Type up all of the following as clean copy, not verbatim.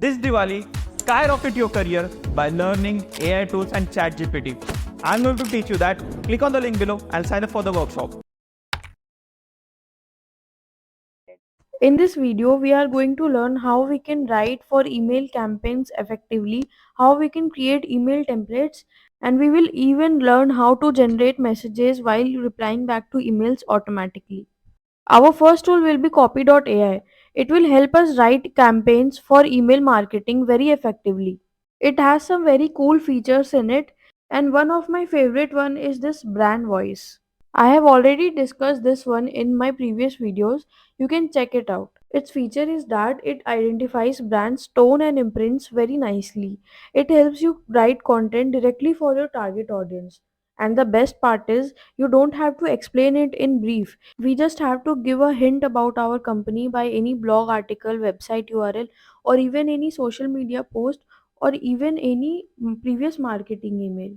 This Diwali, skyrocket your career by learning AI tools and ChatGPT. I'm going to teach you that. Click on the link below and sign up for the workshop. In this video, we are going to learn how we can write for email campaigns effectively, how we can create email templates, and we will even learn how to generate messages while replying back to emails automatically. Our first tool will be CopyA. It will help us write campaigns for email marketing very effectively. It has some very cool features in it, and one of my favorite one is this brand voice. I have already discussed this one in my previous videos. You can check it out. Its feature is that it identifies brand's tone and imprints very nicely. It helps you write content directly for your target audience. And the best part is you don't have to explain it in brief. We just have to give a hint about our company by any blog article, website URL, or even any social media post, or even any previous marketing email.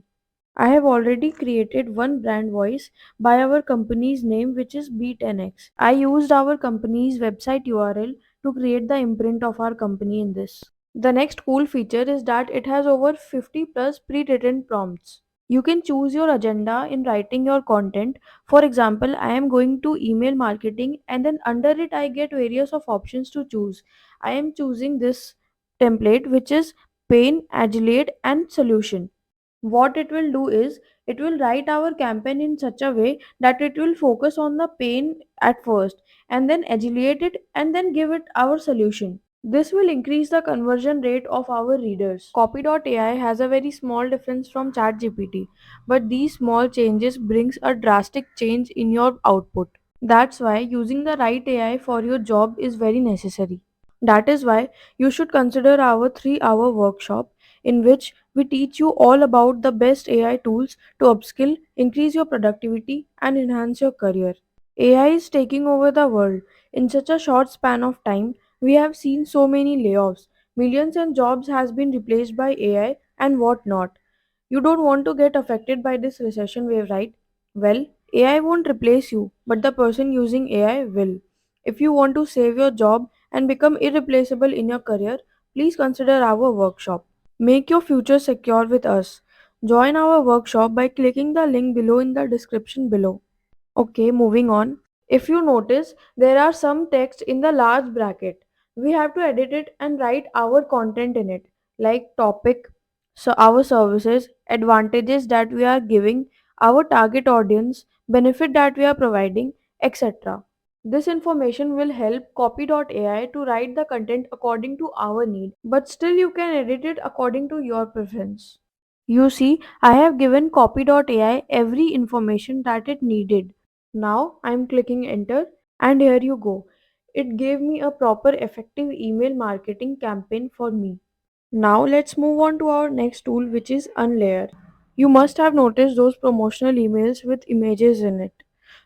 I have already created one brand voice by our company's name, which is Be10x. I used our company's website URL to create the imprint of our company in this. The next cool feature is that it has over 50 plus pre-written prompts. You can choose your agenda in writing your content. For example, I am going to email marketing, and then under it I get various of options to choose. I am choosing this template, which is pain, agilate and solution. What it will do is it will write our campaign in such a way that it will focus on the pain at first and then agitate it and then give it our solution. This will increase the conversion rate of our readers. Copy.ai has a very small difference from ChatGPT, but these small changes brings a drastic change in your output. That's why using the right AI for your job is very necessary. That is why you should consider our 3-hour workshop in which we teach you all about the best AI tools to upskill, increase your productivity, and enhance your career. AI is taking over the world. In such a short span of time, we have seen so many layoffs. Millions of jobs has been replaced by AI and what not. You don't want to get affected by this recession wave, right? Well, AI won't replace you, but the person using AI will. If you want to save your job and become irreplaceable in your career, please consider our workshop. Make your future secure with us. Join our workshop by clicking the link below in the description below. Okay, moving on. If you notice, there are some text in the large bracket. We have to edit it and write our content in it, like topic, so our services, advantages that we are giving, our target audience, benefit that we are providing, etc. This information will help copy.ai to write the content according to our need, but still you can edit it according to your preference. You see, I have given copy.ai every information that it needed. Now I'm clicking enter and here you go. It gave me a proper effective email marketing campaign for me. Now let's move on to our next tool, which is Unlayer. You must have noticed those promotional emails with images in it.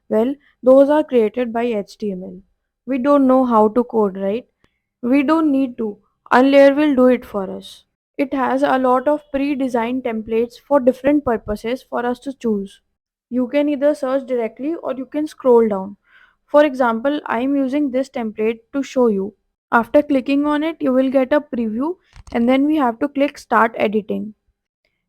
Well, those are created by HTML. We don't know how to code, right? We don't need to. Unlayer will do it for us. It has a lot of pre-designed templates for different purposes for us to choose. You can either search directly or you can scroll down. For example, I am using this template to show you. After clicking on it, you will get a preview and then we have to click start editing.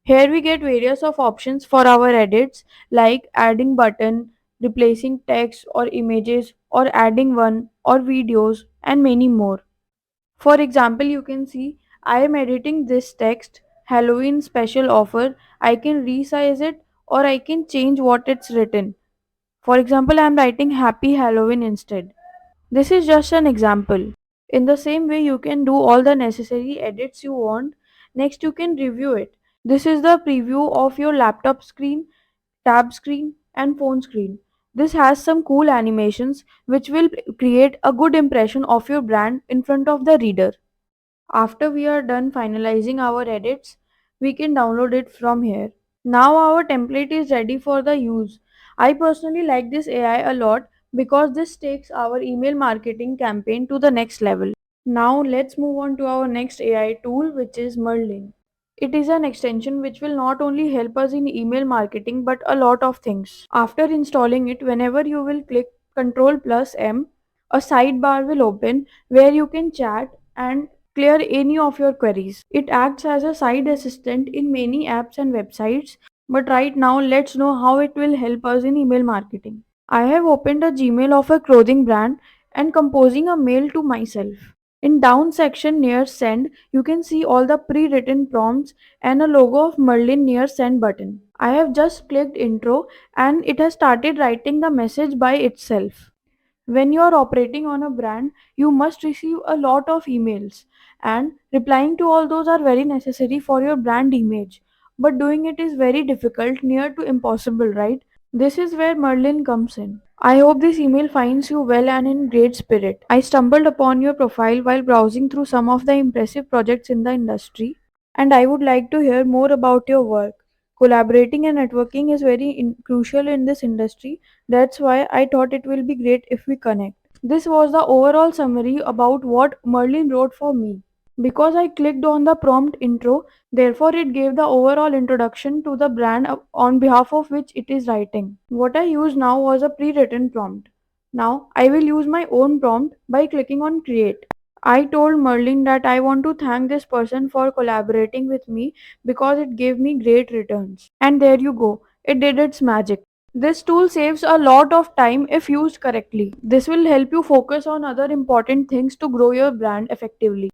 Here we get various of options for our edits like adding button, replacing text or images or adding one or videos and many more. For example, you can see I am editing this text Halloween special offer. I can resize it or I can change what it's written. For example, I am writing Happy Halloween instead. This is just an example. In the same way, you can do all the necessary edits you want. Next, you can review it. This is the preview of your laptop screen, tab screen, and phone screen. This has some cool animations which will create a good impression of your brand in front of the reader. After we are done finalizing our edits, we can download it from here. Now our template is ready for the use. I personally like this AI a lot because this takes our email marketing campaign to the next level. Now let's move on to our next AI tool, which is Merlin. It is an extension which will not only help us in email marketing but a lot of things. After installing it, whenever you will click Ctrl plus M, a sidebar will open where you can chat and clear any of your queries. It acts as a side assistant in many apps and websites, but right now let's know how it will help us in email marketing. I have opened a Gmail of a clothing brand and composing a mail to myself. In down section near send, you can see all the pre-written prompts and a logo of Merlin near send button. I have just clicked intro and it has started writing the message by itself. When you are operating on a brand, you must receive a lot of emails, and replying to all those are very necessary for your brand image. But doing it is very difficult, near to impossible, right? This is where Merlin comes in. I hope this email finds you well and in great spirit. I stumbled upon your profile while browsing through some of the impressive projects in the industry, and I would like to hear more about your work. Collaborating and networking is very crucial in this industry. That's why I thought it will be great if we connect. This was the overall summary about what Merlin wrote for me. Because I clicked on the prompt intro, therefore it gave the overall introduction to the brand on behalf of which it is writing. What I used now was a pre-written prompt. Now I will use my own prompt by clicking on create. I told Merlin that I want to thank this person for collaborating with me because it gave me great returns. And there you go, it did its magic. This tool saves a lot of time if used correctly. This will help you focus on other important things to grow your brand effectively.